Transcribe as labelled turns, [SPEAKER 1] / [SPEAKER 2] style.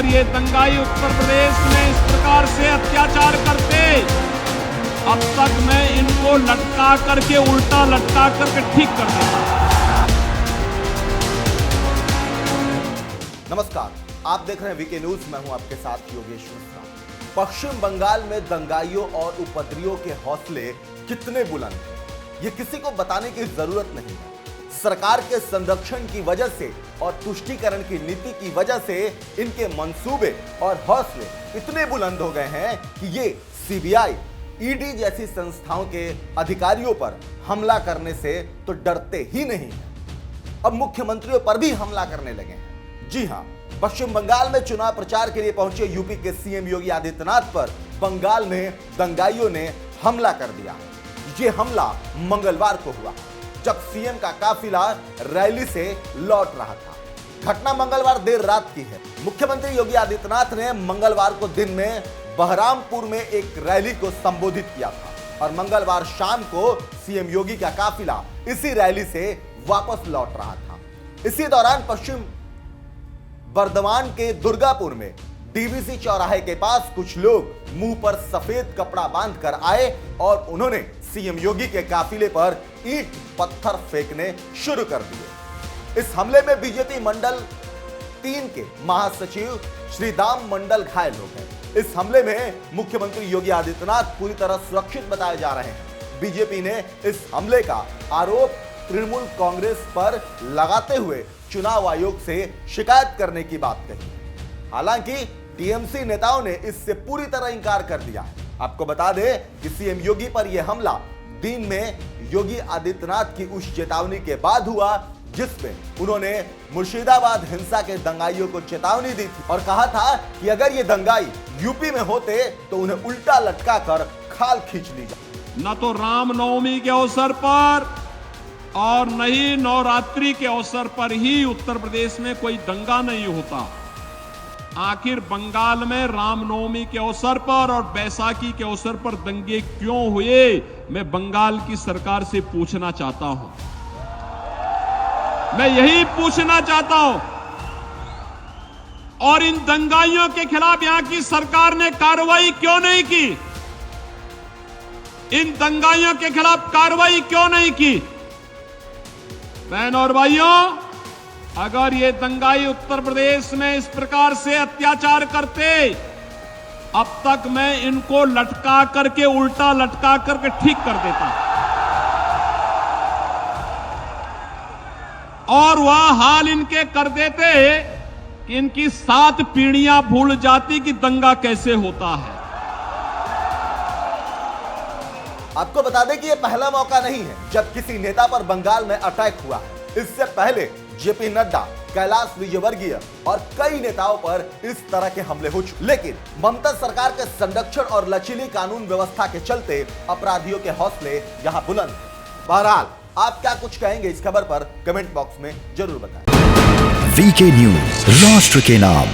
[SPEAKER 1] अगर ये दंगाई उत्तर प्रदेश में इस प्रकार से अत्याचार करते, अब तक मैं इनको लटका करके, उल्टा लटका करके ठीक कर देता।
[SPEAKER 2] नमस्कार, आप देख रहे हैं वीके न्यूज। मैं हूं आपके साथ योगेश मिश्रा। पश्चिम बंगाल में दंगाइयों और उपद्रवियों के हौसले कितने बुलंद हैं, ये किसी को बताने की जरूरत नहीं है। सरकार के संरक्षण की वजह से और तुष्टीकरण की नीति की वजह से इनके मंसूबे और हौसले इतने बुलंद हो गए हैं कि ये सीबीआई, ईडी जैसी संस्थाओं के अधिकारियों पर हमला करने से तो डरते ही नहीं हैं, अब मुख्यमंत्रियों पर भी हमला करने लगे हैं। जी हां, पश्चिम बंगाल में चुनाव प्रचार के लिए पहुंचे यूपी के सीएम योगी आदित्यनाथ पर बंगाल में दंगाइयों ने हमला कर दिया। ये हमला मंगलवार को हुआ, जब सीएम का काफिला रैली से लौट रहा था। घटना मंगलवार देर रात की है। मुख्यमंत्री योगी आदित्यनाथ ने मंगलवार को दिन में बहरामपुर में एक रैली को संबोधित किया था और मंगलवार शाम को सीएम योगी का काफिला इसी रैली से वापस लौट रहा था। इसी दौरान पश्चिम बर्धमान के दुर्गापुर में डीवीसी चौराहे के पास कुछ लोग मुंह पर सफेद कपड़ा बांधकर आए और उन्होंने सीएम योगी के काफिले पर ईंट पत्थर फेंकने शुरू कर दिए। इस हमले में बीजेपी मंडल 3 के महासचिव श्रीदाम मंडल घायल हो गए। इस हमले में मुख्यमंत्री योगी आदित्यनाथ पूरी तरह सुरक्षित बताए जा रहे हैं। बीजेपी ने इस हमले का आरोप तृणमूल कांग्रेस पर लगाते हुए चुनाव आयोग से शिकायत करने की बात कही। हालांकि टीएमसी नेताओं ने इससे पूरी तरह इंकार कर दिया है। आपको बता दें कि सीएम योगी पर यह हमला दिन में योगी आदित्यनाथ की उस चेतावनी के बाद हुआ जिसमें उन्होंने मुर्शिदाबाद हिंसा के दंगाइयों को चेतावनी दी थी और कहा था कि अगर ये दंगाई यूपी में होते तो उन्हें उल्टा लटका कर खाल खींच ली जाए।
[SPEAKER 1] न तो रामनवमी के अवसर पर और न ही नवरात्रि के अवसर पर ही उत्तर प्रदेश में कोई दंगा नहीं होता। आखिर बंगाल में रामनवमी के अवसर पर और बैसाखी के अवसर पर दंगे क्यों हुए, मैं बंगाल की सरकार से पूछना चाहता हूं। मैं यही पूछना चाहता हूं। और इन दंगाइयों के खिलाफ यहां की सरकार ने कार्रवाई क्यों नहीं की? इन दंगाइयों के खिलाफ कार्रवाई क्यों नहीं की? बहनों और भाइयों, अगर ये दंगाई उत्तर प्रदेश में इस प्रकार से अत्याचार करते, अब तक मैं इनको लटका करके, उल्टा लटका करके ठीक कर देता। और वह हाल इनके कर देते कि इनकी 7 पीढ़ियां भूल जाती कि दंगा कैसे होता है।
[SPEAKER 2] आपको बता दें कि यह पहला मौका नहीं है जब किसी नेता पर बंगाल में अटैक हुआ है। इससे पहले जेपी नड्डा, कैलाश विजयवर्गीय और कई नेताओं पर इस तरह के हमले हो चुके, लेकिन ममता सरकार के संरक्षण और लचीली कानून व्यवस्था के चलते अपराधियों के हौसले यहां बुलंद हैं। बहरहाल, आप क्या कुछ कहेंगे इस खबर पर कमेंट बॉक्स में जरूर बताएं।
[SPEAKER 3] वीके न्यूज, राष्ट्र के नाम।